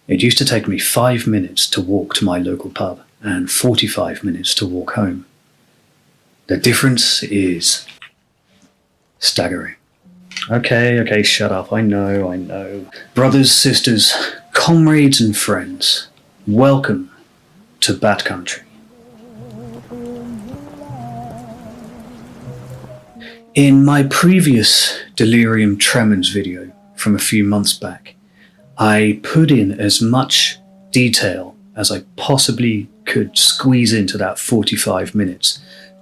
It used to take me 5 minutes to walk to my local pub and 45 minutes to walk home. The difference is staggering. Okay, shut up. I know. Brothers, sisters, comrades and friends, welcome to Bat Country. In my previous Delirium Tremens video from a few months back, I put in as much detail as I possibly could squeeze into that 45 minutes,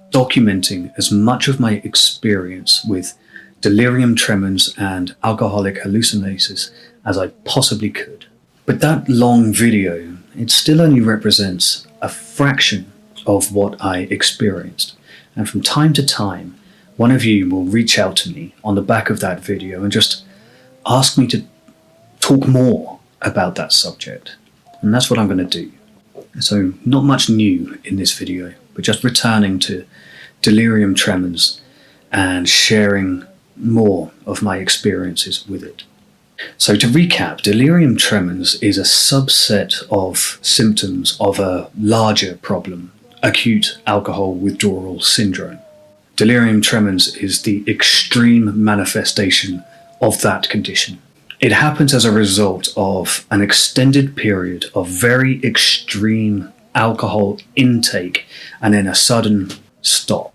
documenting as much of my experience with delirium tremens and alcoholic hallucinosis as I possibly could. But that long video, it still only represents a fraction of what I experienced. And from time to time, one of you will reach out to me on the back of that video and just ask me to talk more about that subject. And that's what I'm going to do. So not much new in this video, but just returning to delirium tremens and sharing more of my experiences with it. So to recap, delirium tremens is a subset of symptoms of a larger problem, acute alcohol withdrawal syndrome. Delirium tremens is the extreme manifestation of that condition. It happens as a result of an extended period of very extreme alcohol intake and then a sudden stop.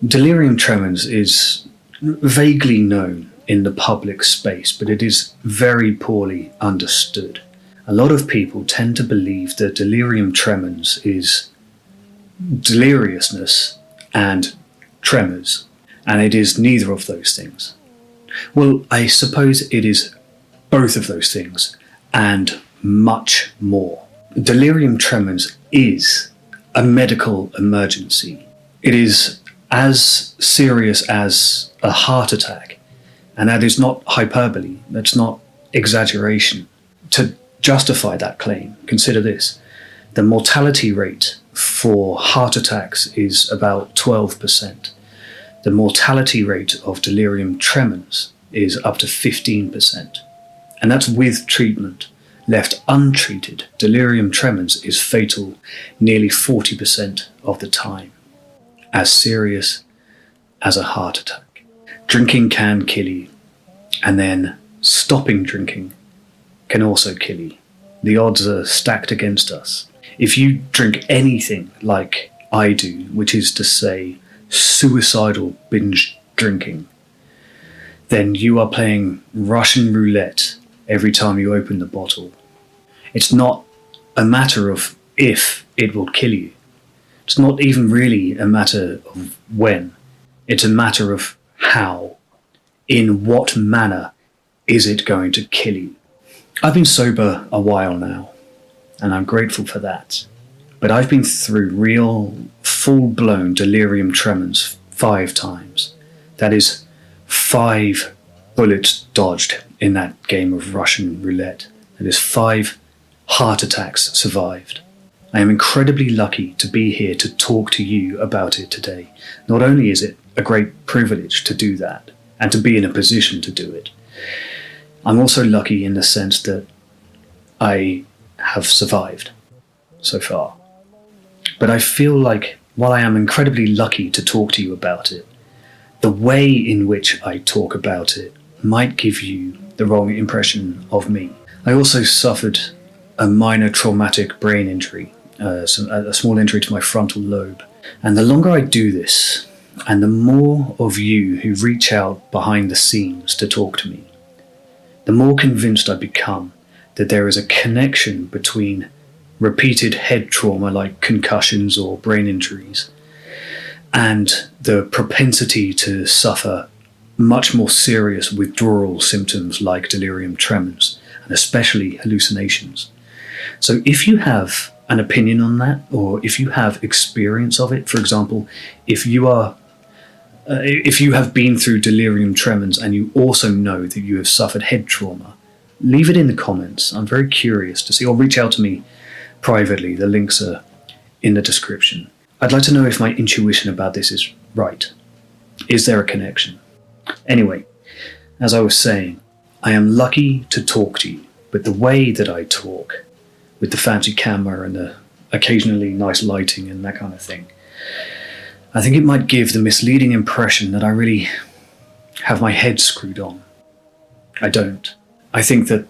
Delirium tremens is vaguely known in the public space, but it is very poorly understood. A lot of people tend to believe that delirium tremens is deliriousness and tremors, and it is neither of those things. Well, I suppose it is both of those things and much more. Delirium tremens is a medical emergency. It is as serious as a heart attack, and that is not hyperbole, that's not exaggeration. To justify that claim, consider this: the mortality rate for heart attacks is about 12%. The mortality rate of delirium tremens is up to 15%, and that's with treatment. Left untreated, delirium tremens is fatal nearly 40% of the time. As serious as a heart attack. Drinking can kill you, and then stopping drinking can also kill you. The odds are stacked against us. If you drink anything like I do, which is to say suicidal binge drinking, then you are playing Russian roulette every time you open the bottle. It's not a matter of if it will kill you. It's not even really a matter of when. It's a matter of how. In what manner is it going to kill you? I've been sober a while now, and I'm grateful for that. But I've been through real, full-blown delirium tremens 5 times. That is 5 bullets dodged in that game of Russian roulette. That is 5 heart attacks survived. I am incredibly lucky to be here to talk to you about it today. Not only is it a great privilege to do that, and to be in a position to do it, I'm also lucky in the sense that I have survived so far. But I feel like, while I am incredibly lucky to talk to you about it, the way in which I talk about it might give you the wrong impression of me. I also suffered a minor traumatic brain injury, a small injury to my frontal lobe. And the longer I do this, and the more of you who reach out behind the scenes to talk to me, the more convinced I become that there is a connection between repeated head trauma like concussions or brain injuries and the propensity to suffer much more serious withdrawal symptoms like delirium tremens, and especially hallucinations. So if you have an opinion on that, or if you have experience of it, for example, if you have been through delirium tremens and you also know that you have suffered head trauma, leave it in the comments. I'm very curious to see, or reach out to me privately. The links are in the description. I'd like to know if my intuition about this is right. Is there a connection? Anyway, as I was saying, I am lucky to talk to you, But the way that I talk, with the fancy camera and the occasionally nice lighting and that kind of thing, I think it might give the misleading impression that I really have my head screwed on. I don't. I think that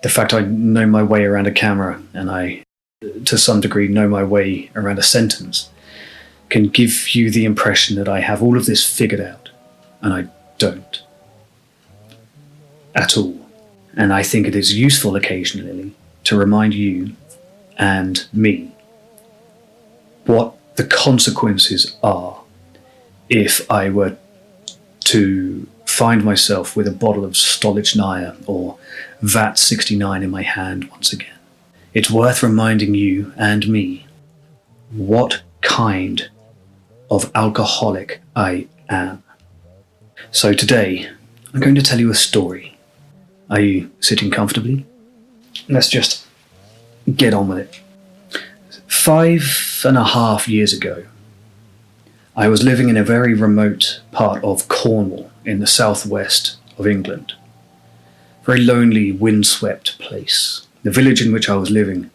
the fact I know my way around a camera and I, to some degree, know my way around a sentence can give you the impression that I have all of this figured out, and I don't. At all. And I think it is useful occasionally to remind you and me what the consequences are if I were to find myself with a bottle of Stolichnaya or VAT 69 in my hand once again. It's worth reminding you and me what kind of alcoholic I am. So today, I'm going to tell you a story. Are you sitting comfortably? Let's just get on with it. 5.5 years ago, I was living in a very remote part of Cornwall in the southwest of England. Very lonely, windswept place. The village in which I was living,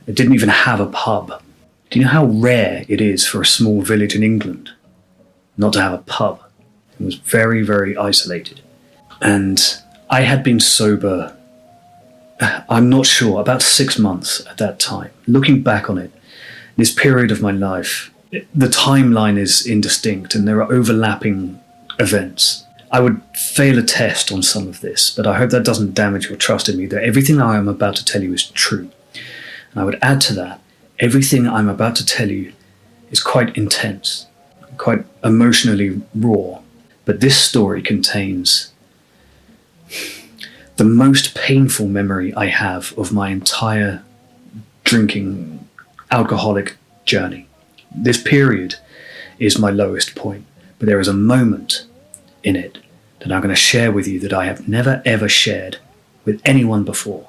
it didn't even have a pub. Do you know how rare it is for a small village in England not to have a pub? It was very, very isolated. And I had been sober, I'm not sure, about 6 months at that time. Looking back on it, this period of my life, the timeline is indistinct and there are overlapping events. I would fail a test on some of this, but I hope that doesn't damage your trust in me, that everything I am about to tell you is true. And I would add to that, everything I'm about to tell you is quite intense, quite emotionally raw. But this story contains the most painful memory I have of my entire drinking alcoholic journey. This period is my lowest point, but there is a moment in it that I'm going to share with you that I have never ever shared with anyone before.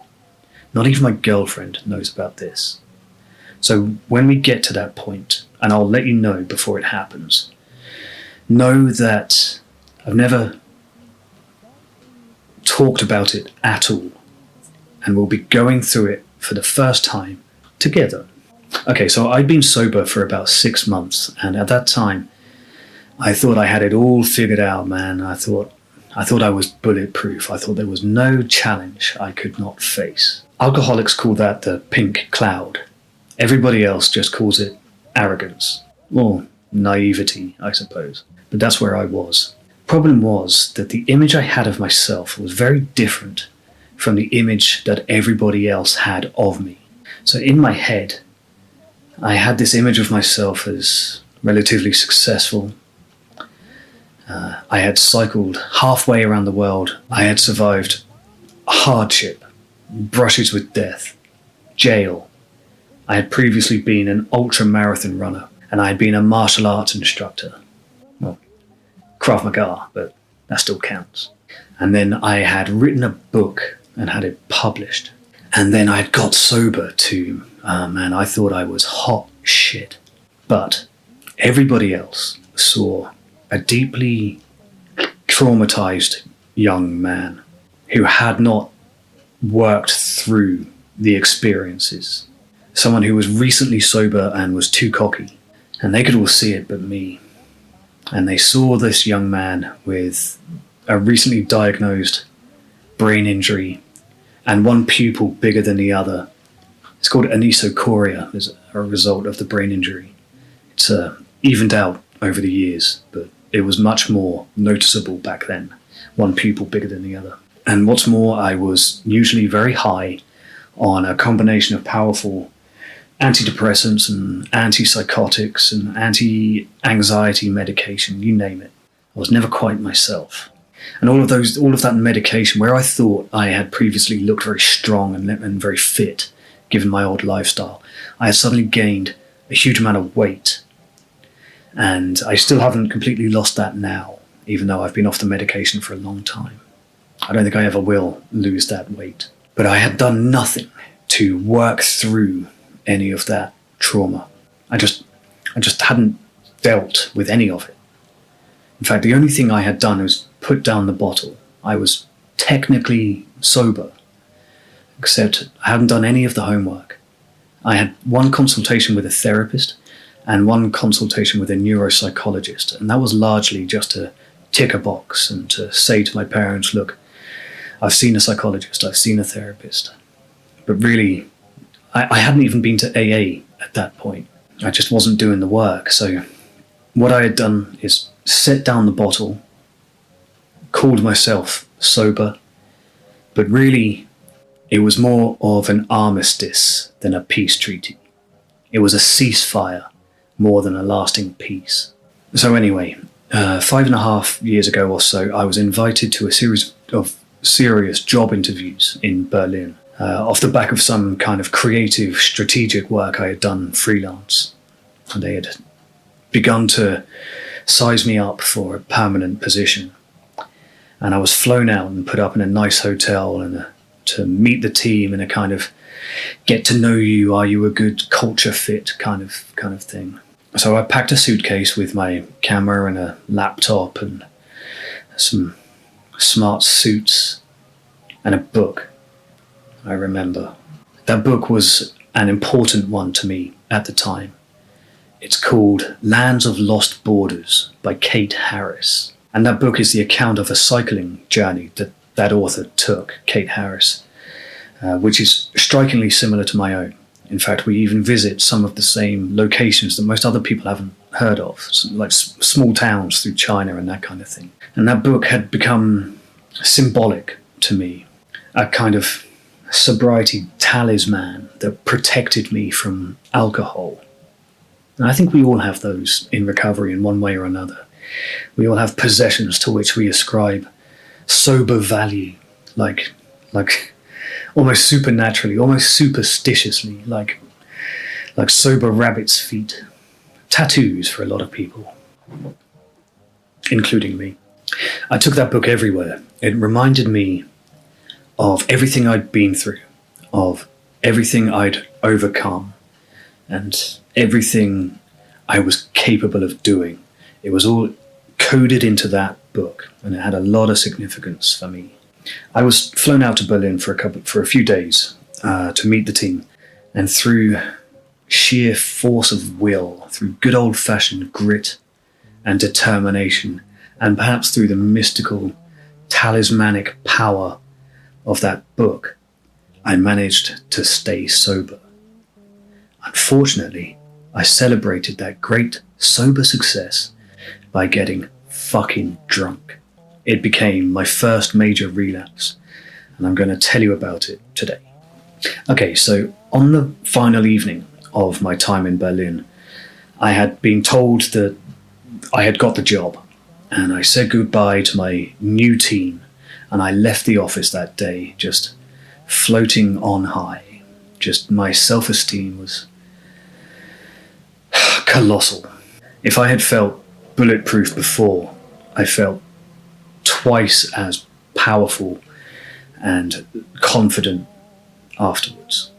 Not even my girlfriend knows about this. So when we get to that point, and I'll let you know before it happens, know that I've never talked about it at all, and we'll be going through it for the first time together. Okay, so I'd been sober for about 6 months, and at that time, I thought I had it all figured out, man. I thought I was bulletproof. I thought there was no challenge I could not face. Alcoholics call that the pink cloud. Everybody else just calls it arrogance, or naivety, I suppose. But that's where I was. Problem was that the image I had of myself was very different from the image that everybody else had of me. So in my head, I had this image of myself as relatively successful. I had cycled halfway around the world. I had survived hardship, brushes with death, jail. I had previously been an ultra-marathon runner, and I had been a martial arts instructor. Well, Krav Maga, but that still counts. And then I had written a book and had it published. And then I had got sober too. Man, I thought I was hot shit. But everybody else saw a deeply traumatized young man who had not worked through the experiences. Someone who was recently sober and was too cocky. And they could all see it but me. And they saw this young man with a recently diagnosed brain injury and one pupil bigger than the other. It's called anisocoria as a result of the brain injury. It's evened out over the years, but it was much more noticeable back then. One pupil bigger than the other. And what's more, I was usually very high on a combination of powerful antidepressants and antipsychotics and anti-anxiety medication, you name it. I was never quite myself. And all of that medication, where I thought I had previously looked very strong and very fit, given my old lifestyle, I had suddenly gained a huge amount of weight. And I still haven't completely lost that now, even though I've been off the medication for a long time. I don't think I ever will lose that weight. But I had done nothing to work through any of that trauma. I just hadn't dealt with any of it. In fact, the only thing I had done was put down the bottle. I was technically sober, except I hadn't done any of the homework. I had one consultation with a therapist and one consultation with a neuropsychologist, and that was largely just to tick a box and to say to my parents, look, I've seen a psychologist, I've seen a therapist. But really, I hadn't even been to AA at that point. I just wasn't doing the work. So what I had done is set down the bottle, called myself sober, but really it was more of an armistice than a peace treaty. It was a ceasefire more than a lasting peace. So anyway, 5.5 years ago or so, I was invited to a series of serious job interviews in Berlin, off the back of some kind of creative, strategic work I had done freelance. And they had begun to size me up for a permanent position. And I was flown out and put up in a nice hotel and to meet the team in a kind of get to know you, are you a good culture fit kind of thing. So I packed a suitcase with my camera and a laptop and some smart suits and a book. I remember. That book was an important one to me at the time. It's called Lands of Lost Borders by Kate Harris. And that book is the account of a cycling journey that author took, Kate Harris, which is strikingly similar to my own. In fact, we even visit some of the same locations that most other people haven't heard of, like small towns through China and that kind of thing. And that book had become symbolic to me, a kind of sobriety talisman that protected me from alcohol. And I think we all have those in recovery in one way or another. We all have possessions to which we ascribe sober value, like almost supernaturally, almost superstitiously, like sober rabbit's feet. Tattoos for a lot of people, including me. I took that book everywhere. It reminded me of everything I'd been through, of everything I'd overcome, and everything I was capable of doing. It was all coded into that book, and it had a lot of significance for me. I was flown out to Berlin for a few days to meet the team, and through sheer force of will, through good old-fashioned grit and determination, and perhaps through the mystical, talismanic power of that book, I managed to stay sober. Unfortunately, I celebrated that great sober success by getting fucking drunk. It became my first major relapse, and I'm going to tell you about it today. Okay, so on the final evening of my time in Berlin, I had been told that I had got the job, and I said goodbye to my new team, and I left the office that day just floating on high. Just my self-esteem was colossal. If I had felt bulletproof before, I felt twice as powerful and confident afterwards.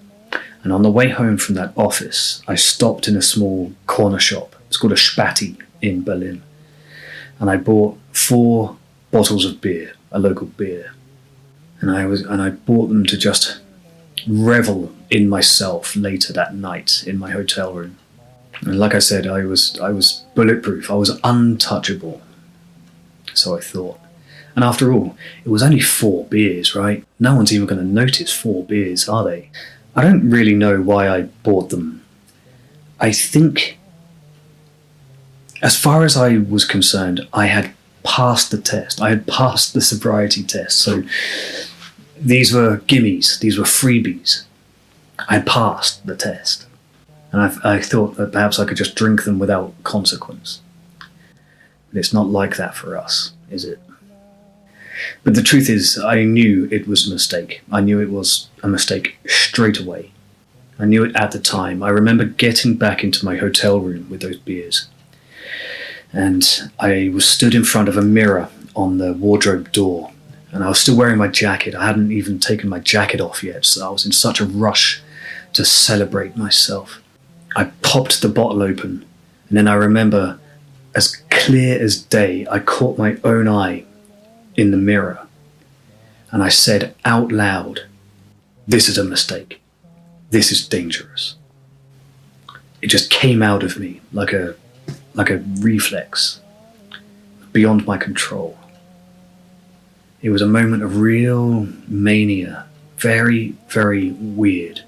And on the way home from that office, I stopped in a small corner shop. It's called a Spati in Berlin. And I bought 4 bottles of beer, a local beer. And I bought them to just revel in myself later that night in my hotel room. And like I said, I was bulletproof. I was untouchable. So I thought. And after all, it was only 4 beers, right? No one's even going to notice 4 beers, are they? I don't really know why I bought them. I think, as far as I was concerned, I had passed the test. I had passed the sobriety test. So these were gimmies. These were freebies. I passed the test. And I thought that perhaps I could just drink them without consequence. But it's not like that for us, is it? But the truth is, I knew it was a mistake. I knew it was a mistake straight away. I knew it at the time. I remember getting back into my hotel room with those beers. And I was stood in front of a mirror on the wardrobe door. And I was still wearing my jacket. I hadn't even taken my jacket off yet, so I was in such a rush to celebrate myself. I popped the bottle open, and then I remember, as clear as day, I caught my own eye in the mirror. and I said out loud, "This is a mistake. This is dangerous." It just came out of me like a reflex, beyond my control. It was a moment of real mania, very, very weird.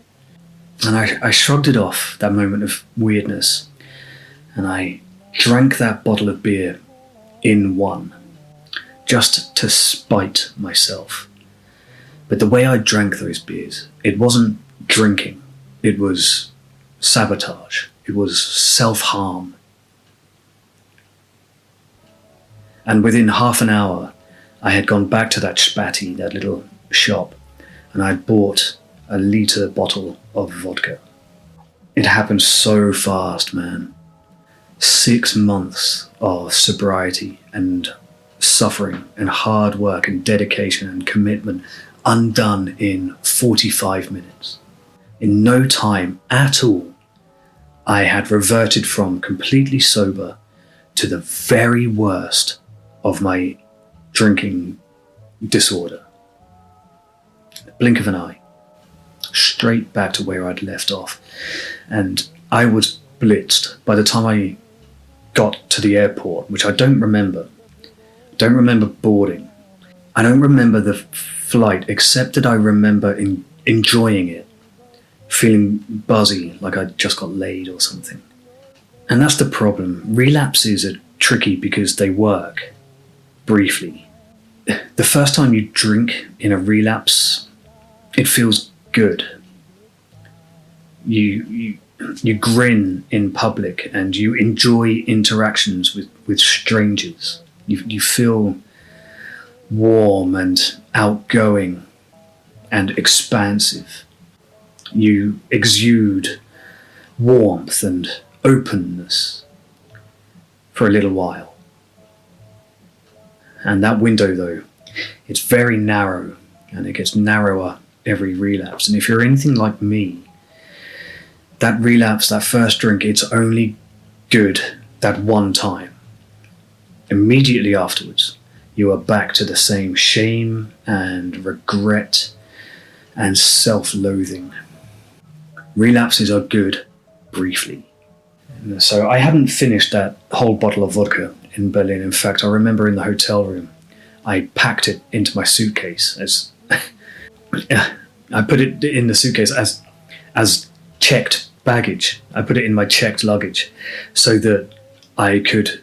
And I shrugged it off, that moment of weirdness, and I drank that bottle of beer in one, just to spite myself. But the way I drank those beers, it wasn't drinking, it was sabotage, it was self-harm. And within half an hour, I had gone back to that spatty, that little shop, and I bought a litre bottle of vodka. It happened so fast, man. 6 months of sobriety and suffering and hard work and dedication and commitment undone in 45 minutes. In no time at all, I had reverted from completely sober to the very worst of my drinking disorder. Blink of an eye, straight back to where I'd left off. And I was blitzed by the time I got to the airport, which I don't remember. Don't remember boarding. I don't remember the flight, except that I remember enjoying it, feeling buzzy, like I'd just got laid or something. And that's the problem. Relapses are tricky because they work briefly. The first time you drink in a relapse, it feels good. You grin in public and you enjoy interactions with strangers. You feel warm and outgoing and expansive. You exude warmth and openness for a little while. And that window, though, it's very narrow, and it gets narrower every relapse. And if you're anything like me, that relapse, that first drink, it's only good that one time. Immediately afterwards, you are back to the same shame and regret and self-loathing. Relapses are good briefly. So I hadn't finished that whole bottle of vodka in Berlin. In fact, I remember in the hotel room, I packed it into my suitcase as I put it in the suitcase as checked baggage. I put it in my checked luggage so that I could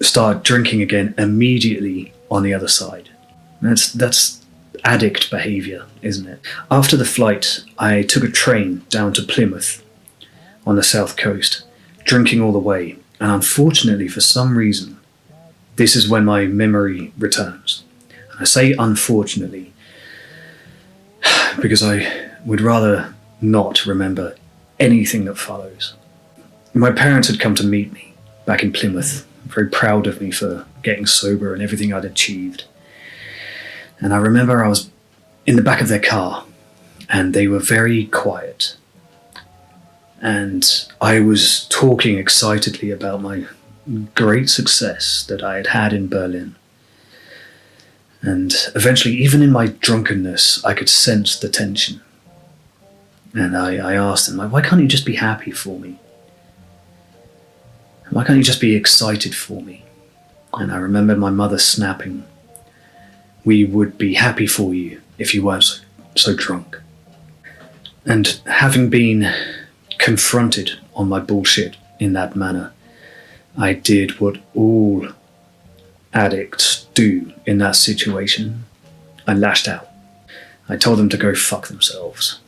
start drinking again immediately on the other side. That's addict behavior, isn't it? After the flight, I took a train down to Plymouth on the south coast, drinking all the way. And unfortunately, for some reason, this is when my memory returns. And I say unfortunately because I would rather not remember anything that follows. My parents had come to meet me back in Plymouth, very proud of me for getting sober and everything I'd achieved. And I remember I was in the back of their car and they were very quiet. And I was talking excitedly about my great success that I had had in Berlin. And eventually, even in my drunkenness, I could sense the tension. And I asked them, why can't you just be happy for me? Why can't you just be excited for me? And I remember my mother snapping, we would be happy for you if you weren't so drunk. And having been confronted on my bullshit in that manner, I did what all addicts do in that situation. I lashed out. I told them to go fuck themselves.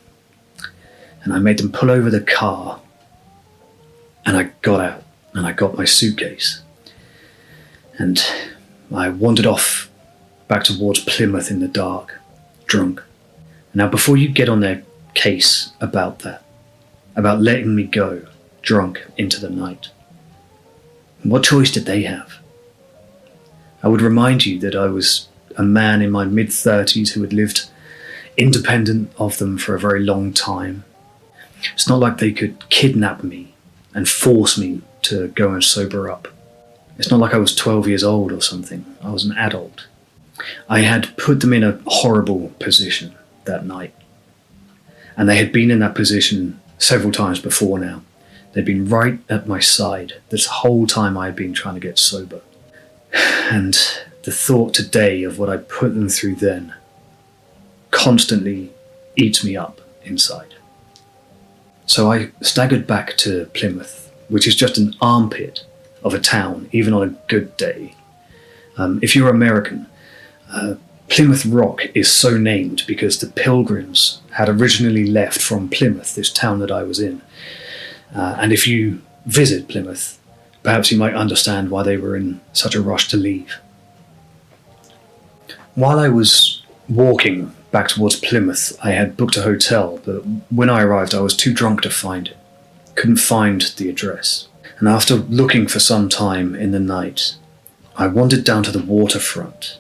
And I made them pull over the car. And I got out and I got my suitcase. And I wandered off back towards Plymouth in the dark, drunk. Now, before you get on their case about that, about letting me go drunk into the night, what choice did they have? I would remind you that I was a man in my mid-30s who had lived independent of them for a very long time. It's not like they could kidnap me and force me to go and sober up. It's not like I was 12 years old or something. I was an adult. I had put them in a horrible position that night, and they had been in that position several times before now. They'd been right at my side this whole time I had been trying to get sober. And the thought today of what I put them through then constantly eats me up inside. So I staggered back to Plymouth, which is just an armpit of a town, even on a good day. If you're American, Plymouth Rock is so named because the Pilgrims had originally left from Plymouth, this town that I was in. And if you visit Plymouth, perhaps you might understand why they were in such a rush to leave. While I was walking back towards Plymouth, I had booked a hotel, but when I arrived I was too drunk to find it. Couldn't find the address. And after looking for some time in the night, I wandered down to the waterfront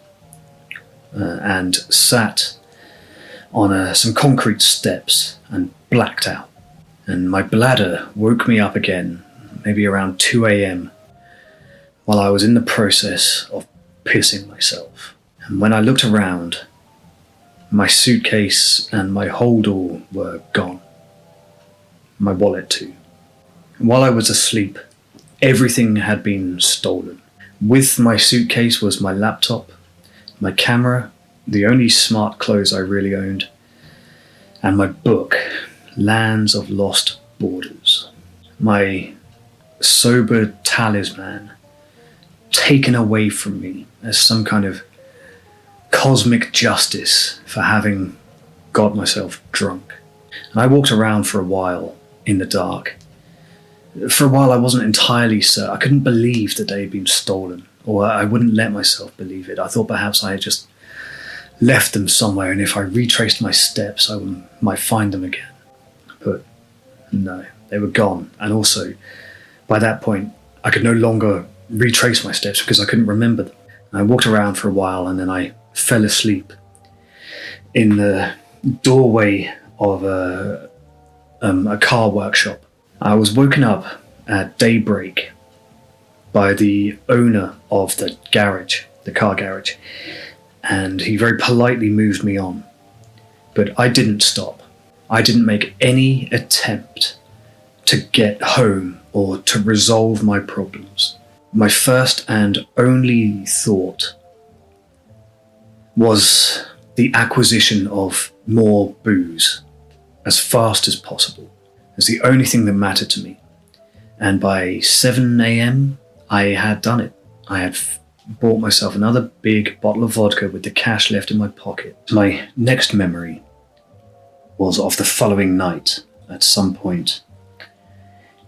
and sat on some concrete steps and blacked out. And my bladder woke me up again, maybe around 2 a.m, while I was in the process of pissing myself. And when I looked around, my suitcase and my holdall were gone. My wallet too. While I was asleep, everything had been stolen. With my suitcase was my laptop, my camera, the only smart clothes I really owned, and my book, Lands of Lost Borders. My sober talisman taken away from me as some kind of cosmic justice for having got myself drunk. And I walked around for a while in the dark. For a while I wasn't entirely certain. I couldn't believe that they had been stolen, or I wouldn't let myself believe it. I thought perhaps I had just left them somewhere, and if I retraced my steps I might find them again. But no, they were gone. And also, by that point, I could no longer retrace my steps because I couldn't remember them. And I walked around for a while and then I fell asleep in the doorway of a car workshop. I was woken up at daybreak by the owner of the garage, the car garage, and he very politely moved me on. But I didn't stop. I didn't make any attempt to get home or to resolve my problems. My first and only thought was the acquisition of more booze as fast as possible. It's the only thing that mattered to me. And by 7 a.m, I had done it. I had bought myself another big bottle of vodka with the cash left in my pocket. My next memory was of the following night, at some point,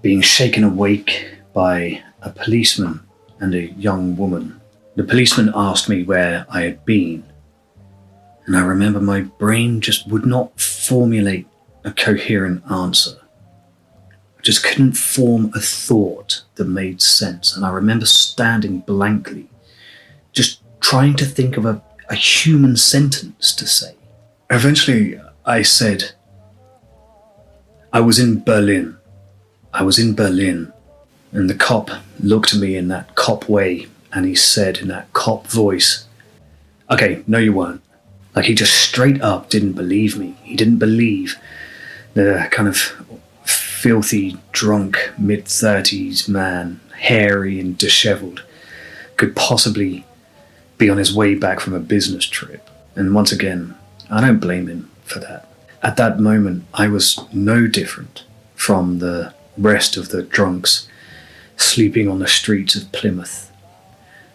being shaken awake by a policeman and a young woman. The policeman asked me where I had been, and I remember my brain just would not formulate a coherent answer. I just couldn't form a thought that made sense, and I remember standing blankly, just trying to think of a human sentence to say. Eventually, I said, I was in Berlin. I was in Berlin. And the cop looked at me in that cop way, and he said in that cop voice, okay, no you weren't. Like, he just straight up didn't believe me. He didn't believe the kind of filthy, drunk, mid-30s man, hairy and dishevelled, could possibly be on his way back from a business trip. And once again, I don't blame him for that. At that moment, I was no different from the rest of the drunks sleeping on the streets of Plymouth.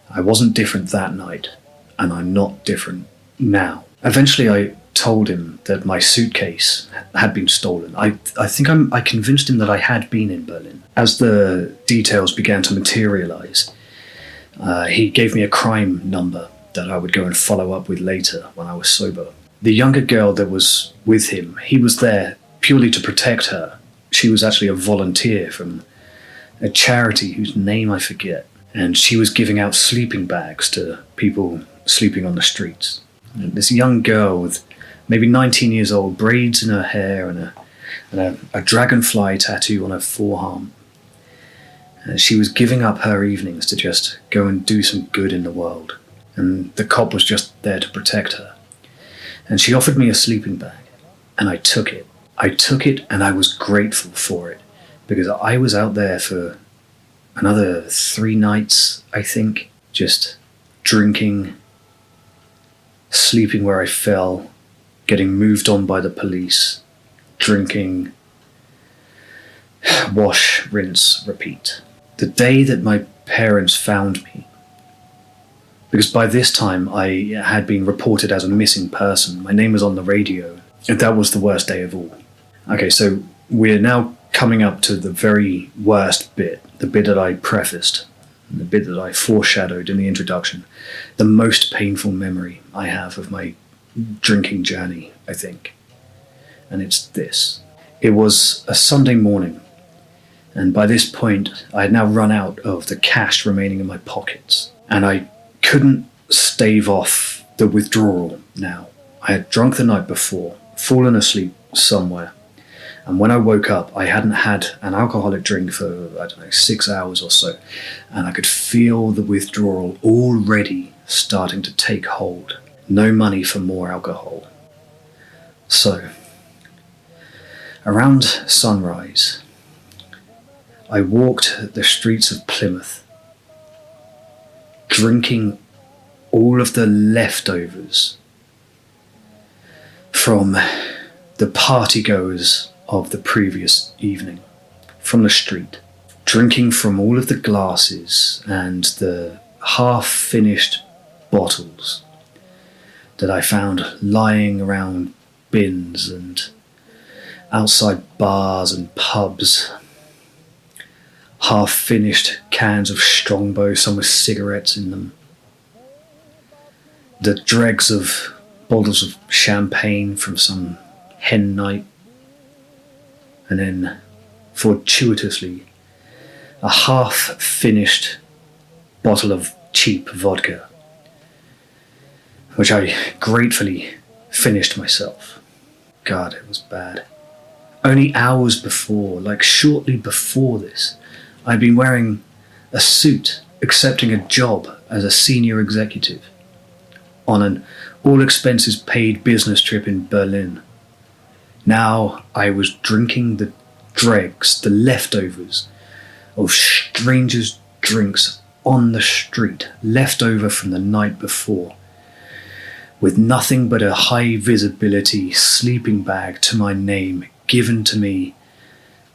I wasn't different that night, and I'm not different now. Eventually I told him that my suitcase had been stolen. I think I convinced him that I had been in Berlin. As the details began to materialise, he gave me a crime number that I would go and follow up with later when I was sober. The younger girl that was with him, he was there purely to protect her. She was actually a volunteer from a charity whose name I forget, and she was giving out sleeping bags to people sleeping on the streets. And this young girl with maybe 19 years old, braids in her hair and a dragonfly tattoo on her forearm. And she was giving up her evenings to just go and do some good in the world. and the cop was just there to protect her. And she offered me a sleeping bag, and I took it. I took it, and I was grateful for it, because I was out there for another 3 nights, I think, just drinking, sleeping where I fell, getting moved on by the police, drinking, wash, rinse, repeat. The day that my parents found me, because by this time I had been reported as a missing person, my name was on the radio, and that was the worst day of all. Okay, so we're now coming up to the very worst bit, the bit that I prefaced, the bit that I foreshadowed in the introduction, the most painful memory I have of my drinking journey, I think. And it's this. It was a Sunday morning, and by this point I had now run out of the cash remaining in my pockets, and I couldn't stave off the withdrawal now. I had drunk the night before, fallen asleep somewhere, and when I woke up I hadn't had an alcoholic drink for, 6 hours or so, and I could feel the withdrawal already starting to take hold. No money for more alcohol. So, around sunrise, I walked the streets of Plymouth, drinking all of the leftovers from the partygoers of the previous evening, from the street, drinking from all of the glasses and the half-finished bottles that I found lying around bins and outside bars and pubs. Half-finished cans of Strongbow, some with cigarettes in them. The dregs of bottles of champagne from some hen night. And then, fortuitously, a half-finished bottle of cheap vodka, which I gratefully finished myself. God, it was bad. Only hours before, like shortly before this, I'd been wearing a suit, accepting a job as a senior executive on an all-expenses-paid business trip in Berlin. Now I was drinking the dregs, the leftovers of strangers' drinks on the street, left over from the night before, with nothing but a high-visibility sleeping bag to my name given to me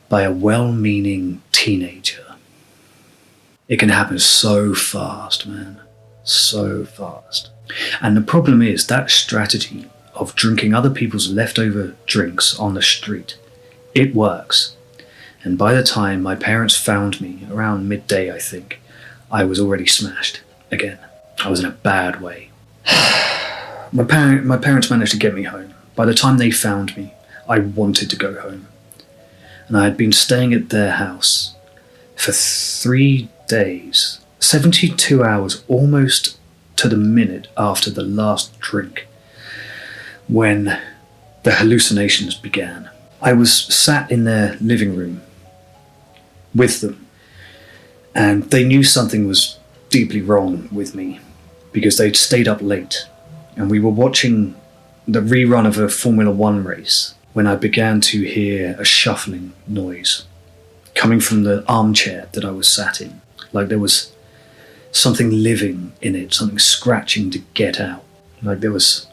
by a well-meaning teenager. It can happen so fast, man. So fast. And the problem is that strategy of drinking other people's leftover drinks on the street, it works. And by the time my parents found me, around midday I think, I was already smashed again. I was in a bad way. My parents managed to get me home. By the time they found me, I wanted to go home. And I had been staying at their house for 3 days, 72 hours, almost to the minute after the last drink, when the hallucinations began. I was sat in their living room with them, and they knew something was deeply wrong with me because they'd stayed up late, and we were watching the rerun of a Formula One race when I began to hear a shuffling noise coming from the armchair that I was sat in, like there was something living in it, something scratching to get out, like there was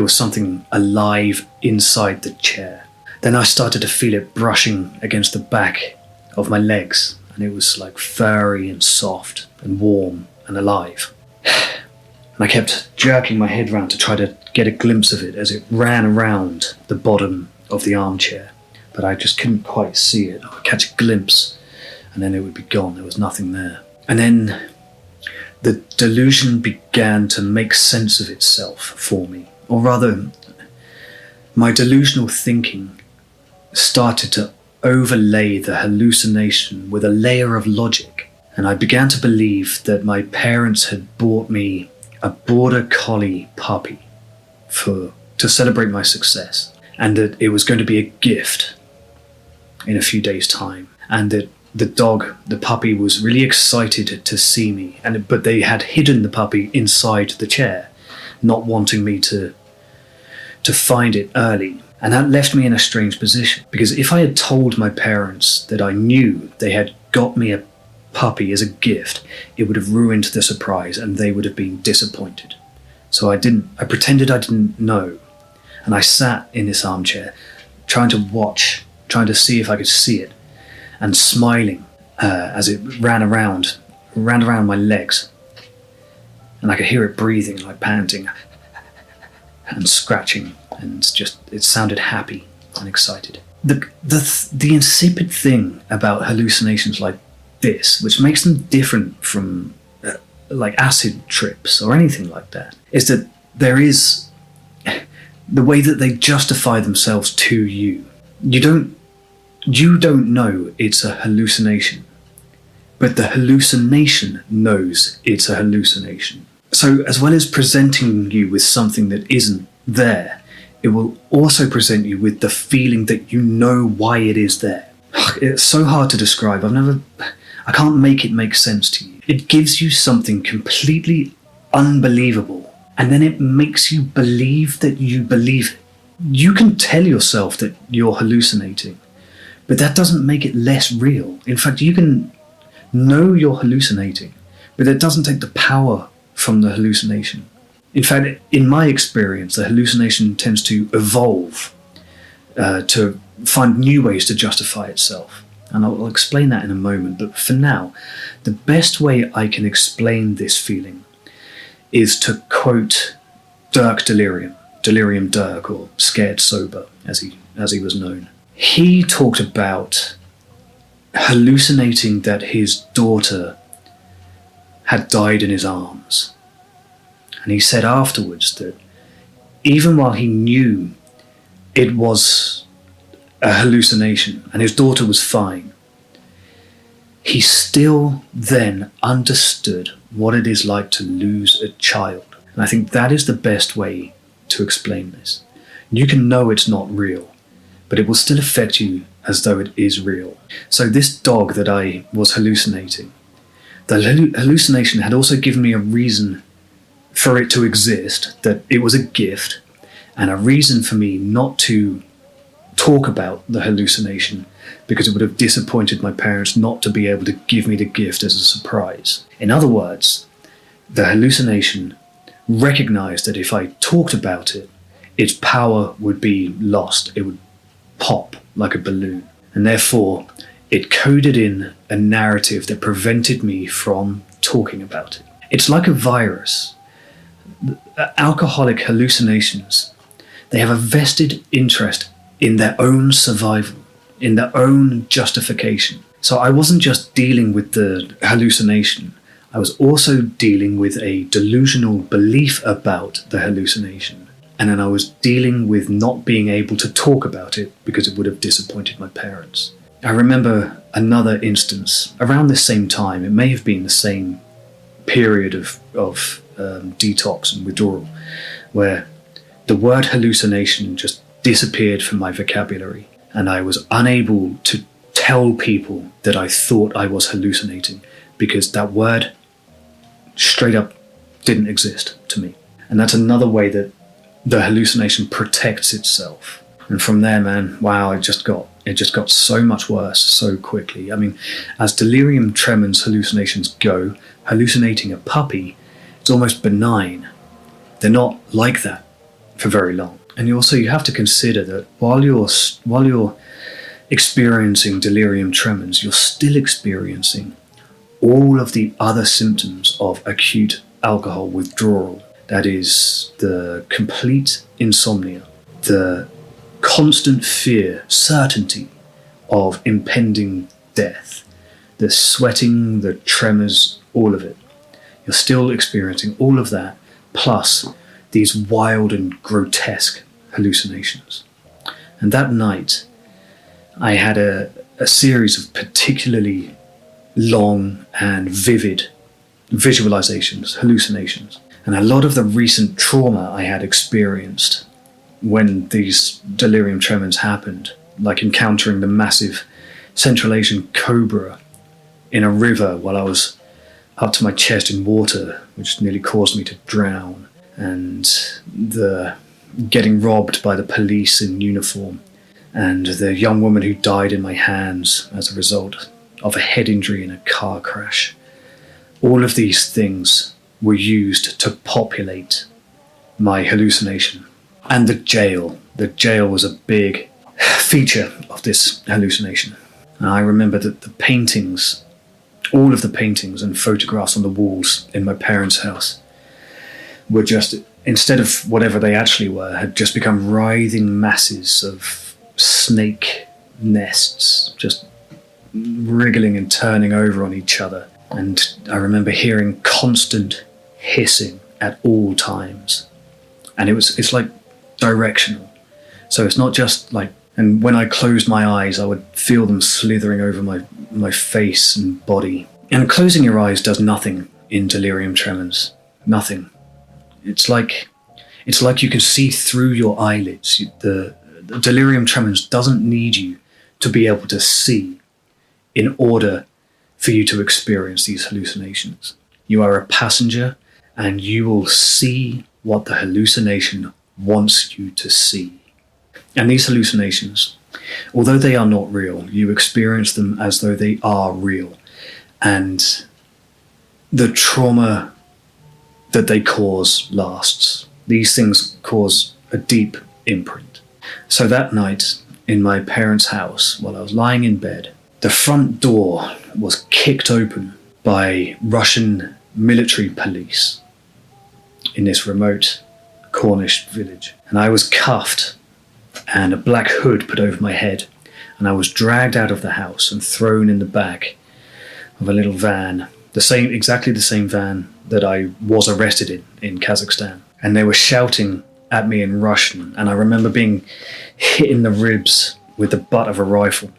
something alive inside the chair. Then I started to feel it brushing against the back of my legs, and it was like furry and soft and warm and alive. And I kept jerking my head round to try to get a glimpse of it as it ran around the bottom of the armchair, but I just couldn't quite see it. I would catch a glimpse and then it would be gone. There was nothing there. And then the delusion began to make sense of itself for me, or rather, my delusional thinking started to overlay the hallucination with a layer of logic, and I began to believe that my parents had bought me a border collie puppy to celebrate my success, and that it was going to be a gift in a few days' time, and that the dog, the puppy, was really excited to see me, but they had hidden the puppy inside the chair, not wanting me to find it early. And that left me in a strange position, because if I had told my parents that I knew they had got me a puppy as a gift, it would have ruined the surprise and they would have been disappointed. So I pretended I didn't know, and I sat in this armchair trying to watch, trying to see if I could see it, and smiling as it ran around my legs, and I could hear it breathing, like panting and scratching, and it sounded happy and excited. The insipid thing about hallucinations like this, which makes them different from like acid trips or anything like that, is that there is the way that they justify themselves to you. You don't know it's a hallucination, but the hallucination knows it's a hallucination. So as well as presenting you with something that isn't there, it will also present you with the feeling that you know why it is there. It's so hard to describe. I can't make it make sense to you. It gives you something completely unbelievable, and then it makes you believe that you believe it. You can tell yourself that you're hallucinating, but that doesn't make it less real. In fact, you can know you're hallucinating, but it doesn't take the power from the hallucination. In fact, in my experience, the hallucination tends to evolve to find new ways to justify itself. And I'll explain that in a moment. But for now, the best way I can explain this feeling is to quote Dirk Delirium Dirk, or Scared Sober, as he was known. He talked about hallucinating that his daughter had died in his arms. And he said afterwards that even while he knew it was a hallucination and his daughter was fine, he still then understood what it is like to lose a child. And I think that is the best way to explain this. You can know it's not real, but it will still affect you as though it is real. So this dog that I was hallucinating, the hallucination had also given me a reason for it to exist, that it was a gift, and a reason for me not to talk about the hallucination, because it would have disappointed my parents not to be able to give me the gift as a surprise. In other words, the hallucination recognized that if I talked about it, its power would be lost. It would pop like a balloon. And therefore, it coded in a narrative that prevented me from talking about it. It's like a virus. Alcoholic hallucinations, they have a vested interest in their own survival, in their own justification. So I wasn't just dealing with the hallucination, I was also dealing with a delusional belief about the hallucination. And then I was dealing with not being able to talk about it because it would have disappointed my parents. I remember another instance around the same time. It may have been the same period of detox and withdrawal, where the word hallucination just disappeared from my vocabulary, and I was unable to tell people that I thought I was hallucinating because that word straight up didn't exist to me. And that's another way that the hallucination protects itself. And from there, man, wow, it just got so much worse so quickly. I mean, as delirium tremens hallucinations go, hallucinating a puppy, it's almost benign. They're not like that for very long. And you have to consider that while you're experiencing delirium tremens, you're still experiencing all of the other symptoms of acute alcohol withdrawal. That is the complete insomnia, the constant fear, certainty of impending death, the sweating, the tremors, all of it. You're still experiencing all of that, plus these wild and grotesque hallucinations. And that night, I had a series of particularly long and vivid visualizations, hallucinations. And a lot of the recent trauma I had experienced when these delirium tremens happened, like encountering the massive Central Asian cobra in a river while I was up to my chest in water, which nearly caused me to drown, and the getting robbed by the police in uniform, and the young woman who died in my hands as a result of a head injury in a car crash. All of these things were used to populate my hallucination. And the jail was a big feature of this hallucination. And I remember that the paintings, all of the paintings and photographs on the walls in my parents' house were just, instead of whatever they actually were, had just become writhing masses of snake nests, just wriggling and turning over on each other. And I remember hearing constant hissing at all times. And it's like directional. So it's not just like, and when I closed my eyes, I would feel them slithering over my face and body. And closing your eyes does nothing in delirium tremens. Nothing. It's like you can see through your eyelids. The delirium tremens doesn't need you to be able to see in order for you to experience these hallucinations. You are a passenger, and you will see what the hallucination wants you to see. And these hallucinations, although they are not real, you experience them as though they are real. And the trauma that they cause lasts. These things cause a deep imprint. So that night in my parents' house, while I was lying in bed, the front door was kicked open by Russian military police in this remote Cornish village. And I was cuffed and a black hood put over my head, and I was dragged out of the house and thrown in the back of a little van, exactly the same van that I was arrested in Kazakhstan. And they were shouting at me in Russian, and I remember being hit in the ribs with the butt of a rifle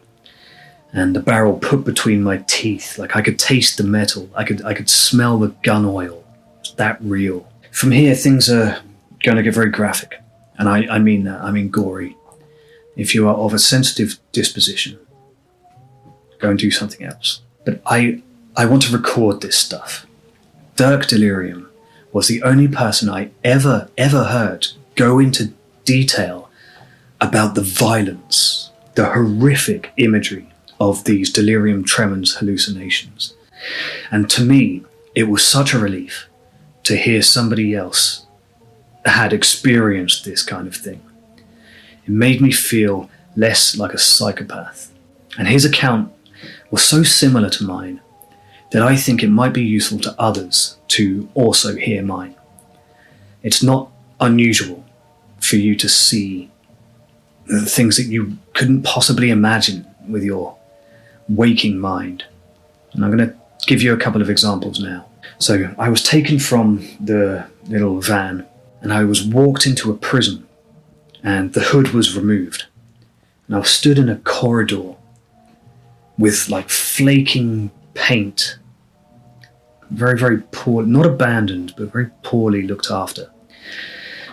and the barrel put between my teeth. Like I could taste the metal, I could smell the gun oil. It's that real. From here, things are going to get very graphic. And I mean that, I mean gory. If you are of a sensitive disposition, go and do something else. But I want to record this stuff. Dirk Delirium was the only person I ever heard go into detail about the violence, the horrific imagery of these delirium tremens hallucinations. And to me, it was such a relief to hear somebody else had experienced this kind of thing. It made me feel less like a psychopath. And his account was so similar to mine that I think it might be useful to others to also hear mine. It's not unusual for you to see the things that you couldn't possibly imagine with your waking mind. And I'm going to give you a couple of examples now. So I was taken from the little van and I was walked into a prison, and the hood was removed. And I was stood in a corridor with like flaking paint, very poor, not abandoned, but very poorly looked after.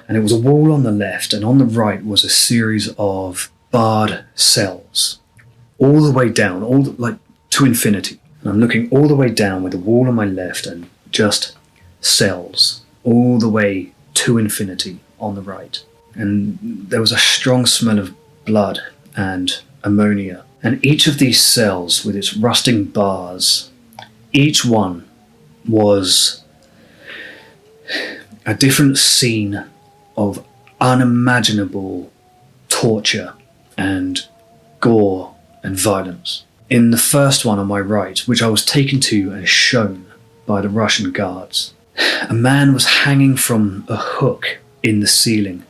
And it was a wall on the left, and on the right was a series of barred cells, all the way down, like to infinity. And I'm looking all the way down with the wall on my left and just cells, all the way to infinity on the right. And there was a strong smell of blood and ammonia. And each of these cells, with its rusting bars, each one was a different scene of unimaginable torture and gore and violence. In the first one on my right, which I was taken to and shown by the Russian guards, a man was hanging from a hook in the ceiling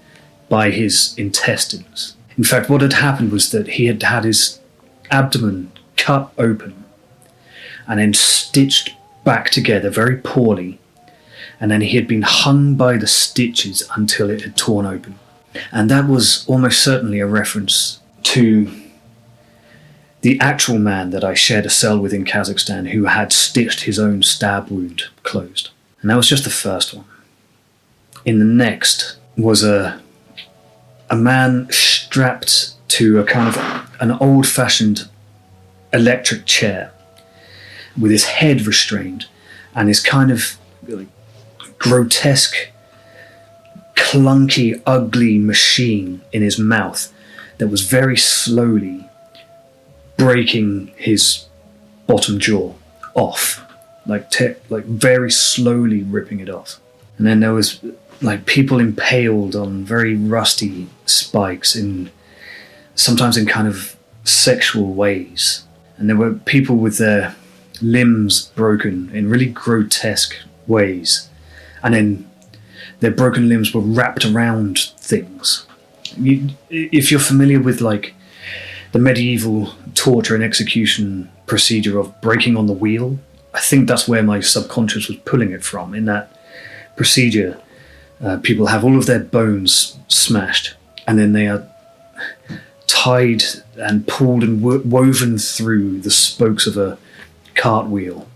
by his intestines. In fact, what had happened was that he had had his abdomen cut open and then stitched back together very poorly, and then he had been hung by the stitches until it had torn open. And that was almost certainly a reference to the actual man that I shared a cell with in Kazakhstan, who had stitched his own stab wound closed. And that was just the first one. In the next was a man strapped to a kind of an old-fashioned electric chair. with his head restrained and his kind of like, grotesque, clunky, ugly machine in his mouth that was very slowly breaking his bottom jaw off, like very slowly ripping it off. And then there was like people impaled on very rusty spikes sometimes in kind of sexual ways. And there were people with their limbs broken in really grotesque ways. And then their broken limbs were wrapped around things. If you're familiar with like the medieval torture and execution procedure of breaking on the wheel, I think that's where my subconscious was pulling it from. In that procedure, people have all of their bones smashed, and then they are tied and pulled and woven through the spokes of a cartwheel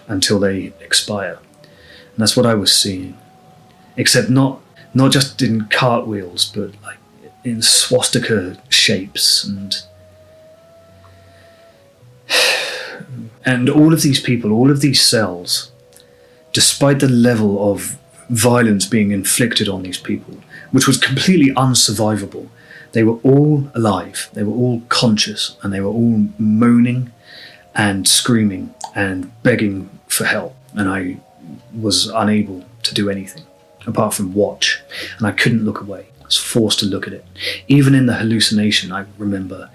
until they expire. And that's what I was seeing, except not just in cartwheels, but like in swastika shapes and all of these people, all of these cells, despite the level of violence being inflicted on these people, which was completely unsurvivable, they were all alive, they were all conscious, and they were all moaning and screaming and begging for help. And I was unable to do anything apart from watch, and I couldn't look away. I was forced to look at it. Even in the hallucination, I remember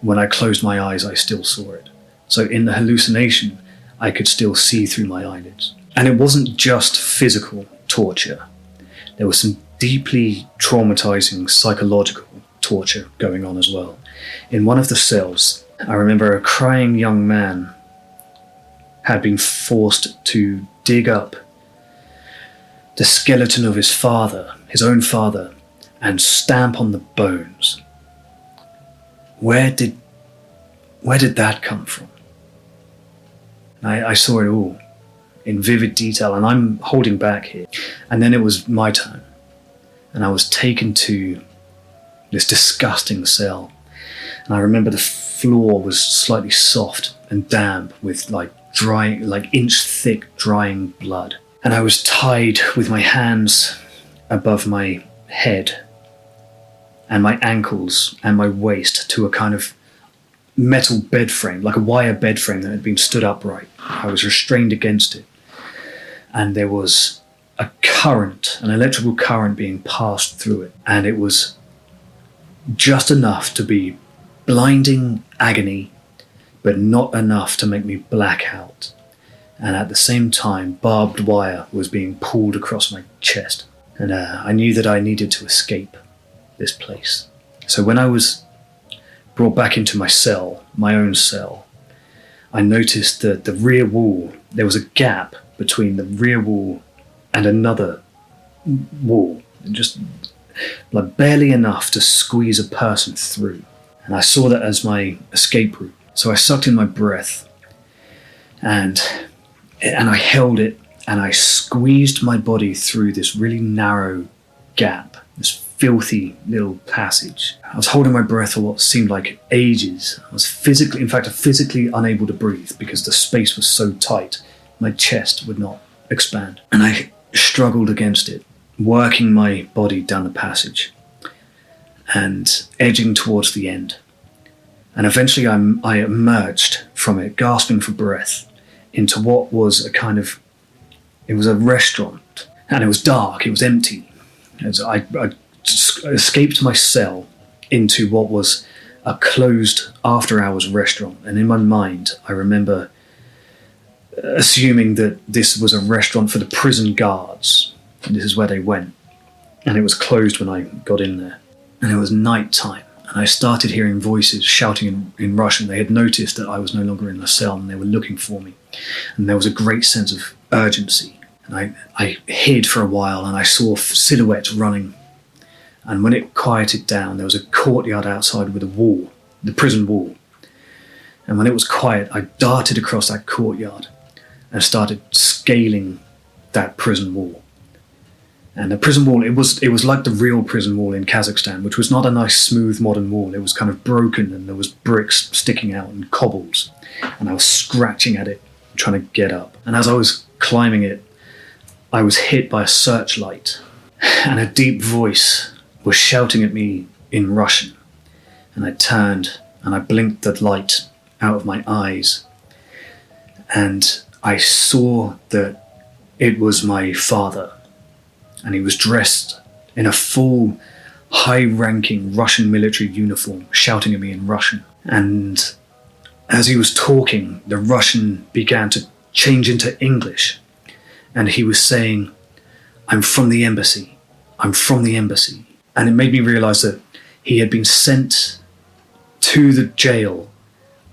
when I closed my eyes, I still saw it. So in the hallucination, I could still see through my eyelids. And it wasn't just physical torture. There was some deeply traumatizing psychological torture going on as well. In one of the cells, I remember a crying young man had been forced to dig up the skeleton of his father, his own father, and stamp on the bones. Where did that come from? I saw it all in vivid detail, and I'm holding back here. And then it was my turn, and I was taken to this disgusting cell. And I remember the floor was slightly soft and damp with drying, inch-thick drying blood. And I was tied with my hands above my head and my ankles and my waist to a kind of metal bed frame, like a wire bed frame that had been stood upright. I was restrained against it. And there was a current, an electrical current being passed through it. And it was just enough to be blinding agony, but not enough to make me black out. And at the same time, barbed wire was being pulled across my chest. And I knew that I needed to escape this place. So when I was brought back into my cell, my own cell, I noticed that the rear wall, there was a gap between the rear wall and another wall, just like barely enough to squeeze a person through. And I saw that as my escape route. So I sucked in my breath and I held it, and I squeezed my body through this really narrow gap, this filthy little passage. I was holding my breath for what seemed like ages. I was physically unable to breathe because the space was so tight. My chest would not expand. And I struggled against it, working my body down the passage and edging towards the end. And eventually I emerged from it, gasping for breath, into what was it was a restaurant, and it was dark, it was empty. As I escaped my cell into what was a closed after-hours restaurant, and in my mind I remember assuming that this was a restaurant for the prison guards, and this is where they went, and it was closed when I got in there. And it was night time, and I started hearing voices shouting in Russian. They had noticed that I was no longer in the cell, and they were looking for me, and there was a great sense of urgency. And I hid for a while, and I saw silhouettes running. And when it quieted down, there was a courtyard outside with a wall, the prison wall. And when it was quiet, I darted across that courtyard and started scaling that prison wall. And the prison wall, it was like the real prison wall in Kazakhstan, which was not a nice smooth modern wall. It was kind of broken, and there was bricks sticking out and cobbles. And I was scratching at it trying to get up. And as I was climbing it, I was hit by a searchlight, and a deep voice was shouting at me in Russian. And I turned and I blinked the light out of my eyes, and I saw that it was my father, and he was dressed in a full high-ranking Russian military uniform, shouting at me in Russian. And as he was talking, the Russian began to change into English, and he was saying, "I'm from the embassy. I'm from the embassy." And it made me realize that he had been sent to the jail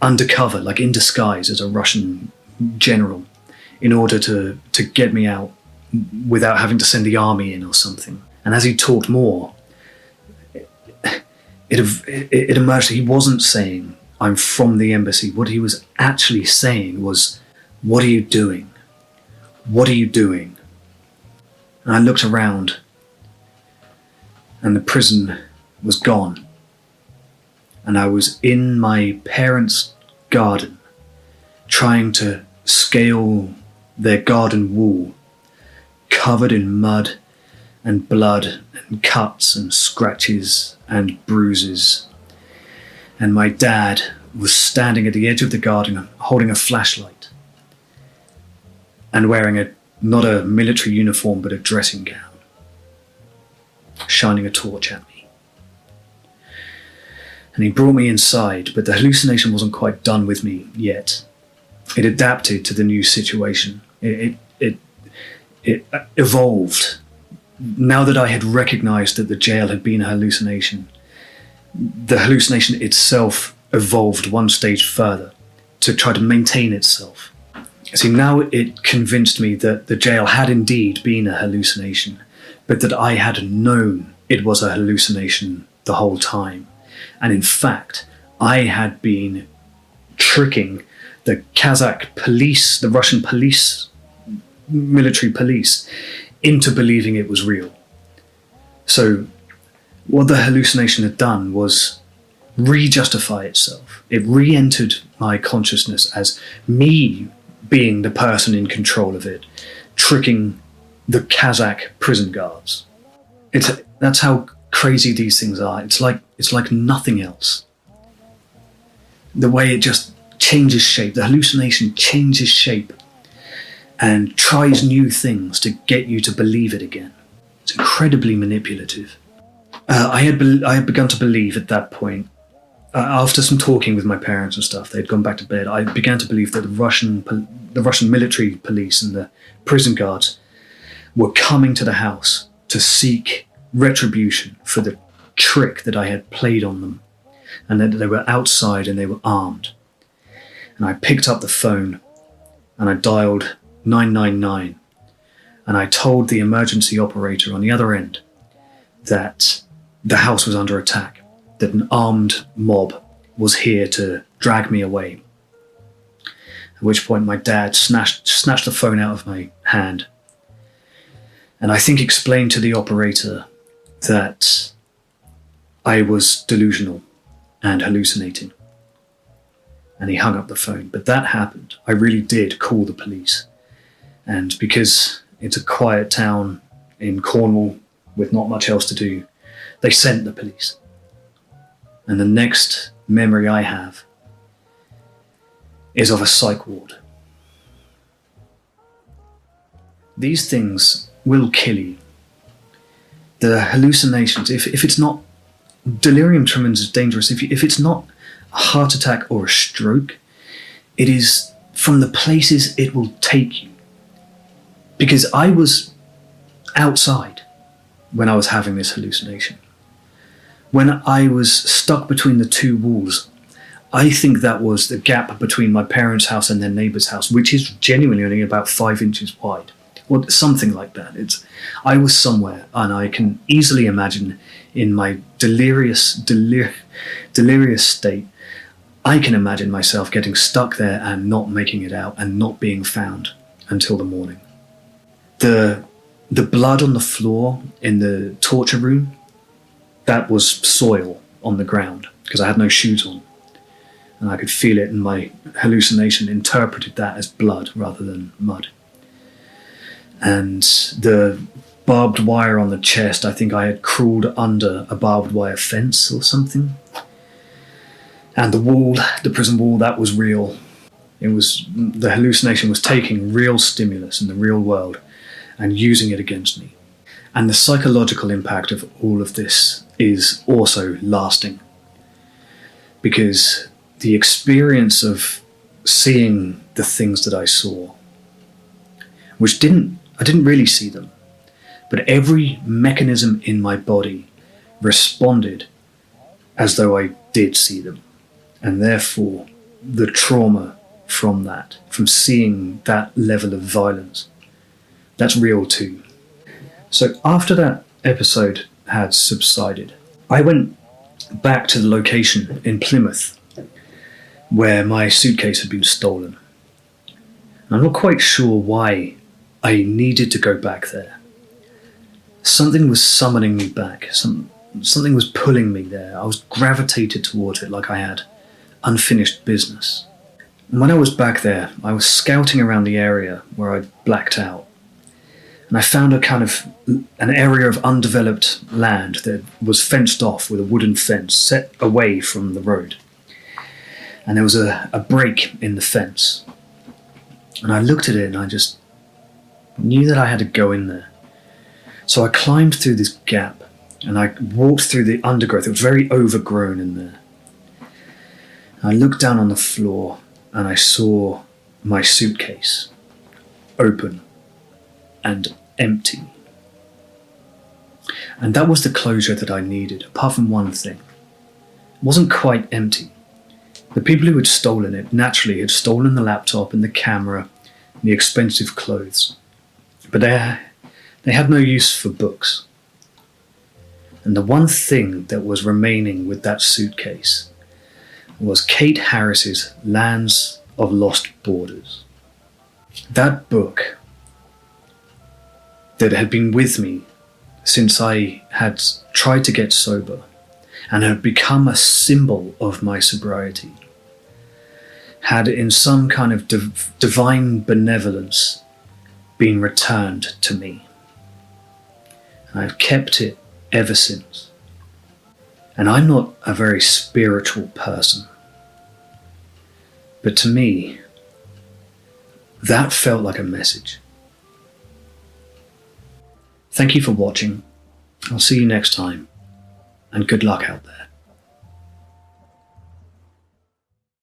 undercover, like in disguise, as a Russian general, in order to get me out without having to send the army in or something. And as he talked more, it emerged that he wasn't saying, "I'm from the embassy." What he was actually saying was, "What are you doing? What are you doing?" And I looked around, and the prison was gone. And I was in my parents' garden, trying to scale their garden wall, covered in mud and blood and cuts and scratches and bruises. And my dad was standing at the edge of the garden holding a flashlight and wearing not a military uniform but a dressing gown, shining a torch at me. And he brought me inside, but the hallucination wasn't quite done with me yet. It adapted to the new situation. It evolved. Now that I had recognized that the jail had been a hallucination, the hallucination itself evolved one stage further to try to maintain itself. See, now it convinced me that the jail had indeed been a hallucination, but that I had known it was a hallucination the whole time. And in fact, I had been tricking the Kazakh police, the Russian police, military police, into believing it was real. So what the hallucination had done was re-justify itself. It re-entered my consciousness as me being the person in control of it, tricking the Kazakh prison guards. That's how crazy these things are. It's like nothing else. The way it just changes shape, the hallucination changes shape and tries new things to get you to believe it again. It's incredibly manipulative. I had begun to believe at that point, after some talking with my parents and stuff, they'd gone back to bed, I began to believe that the Russian military police and the prison guards were coming to the house to seek retribution for the trick that I had played on them, and that they were outside and they were armed. And I picked up the phone and I dialed 999, and I told the emergency operator on the other end that the house was under attack, that an armed mob was here to drag me away. At which point my dad snatched the phone out of my hand, and I think explained to the operator that I was delusional and hallucinating. And he hung up the phone. But that happened. I really did call the police. And because it's a quiet town in Cornwall with not much else to do, they sent the police. And the next memory I have is of a psych ward. These things will kill you. The hallucinations, if it's not, delirium tremens is dangerous. If it's not a heart attack or a stroke, it is from the places it will take you. Because I was outside when I was having this hallucination. When I was stuck between the two walls, I think that was the gap between my parents' house and their neighbour's house, which is genuinely only about 5 inches wide. Or something like that. I was somewhere, and I can easily imagine in my delirious state, I can imagine myself getting stuck there and not making it out and not being found until the morning. The blood on the floor in the torture room, that was soil on the ground because I had no shoes on. and I could feel it, and my hallucination interpreted that as blood rather than mud. And the barbed wire on the chest, I think I had crawled under a barbed wire fence or something. And the wall, the prison wall, that was real. The hallucination was taking real stimulus in the real world and using it against me. And the psychological impact of all of this is also lasting, because the experience of seeing the things that I saw, which I didn't really see them, but every mechanism in my body responded as though I did see them. And therefore, the trauma from that, from seeing that level of violence, that's real too. So after that episode had subsided, I went back to the location in Plymouth where my suitcase had been stolen. And I'm not quite sure why I needed to go back there. Something was summoning me back. Something was pulling me there. I was gravitated towards it like I had unfinished business. And when I was back there, I was scouting around the area where I'd blacked out. And I found an area of undeveloped land that was fenced off with a wooden fence set away from the road. And there was a break in the fence. And I looked at it and I just knew that I had to go in there. So I climbed through this gap and I walked through the undergrowth. It was very overgrown in there. I looked down on the floor and I saw my suitcase open and empty. And that was the closure that I needed, apart from one thing. It wasn't quite empty. The people who had stolen it naturally had stolen the laptop and the camera and the expensive clothes. But they had no use for books. And the one thing that was remaining with that suitcase was Kate Harris's Lands of Lost Borders. That book that had been with me since I had tried to get sober and had become a symbol of my sobriety, had in some kind of divine benevolence been returned to me. And I've kept it ever since. And I'm not a very spiritual person, but to me, that felt like a message. Thank you for watching. I'll see you next time, and good luck out there.